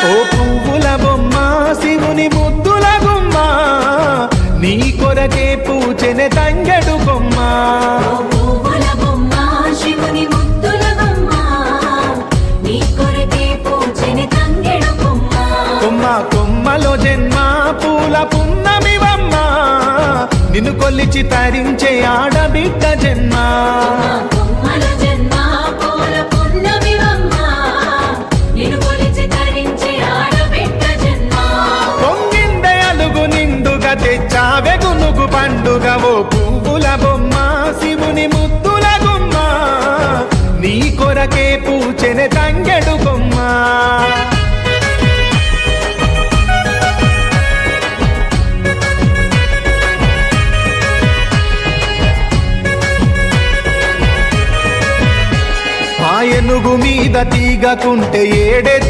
ఓ పువ్వుల బొమ్మ శివుని ముద్దుల గుమ్మ నీ కొరకే పూచెనే తంగెడు కొమ్మ కొమ్మ కొమ్మలో జన్మ పూల పున్నమివమ్మ నిన్ను కొల్లిచి తరించే ఆడబిడ్డ జన్మ పొంగిందే అలుగు నిండుగా తెచ్చావె గునుగు పండుగ ఓ పువ్వుల బొమ్మ శివుని ముద్దుల గుమ్మ నీ కొరకే పూచెనే తంగెడు కొమ్మ ఏనుగు మీద తీగకుంటే ఏడెత్తు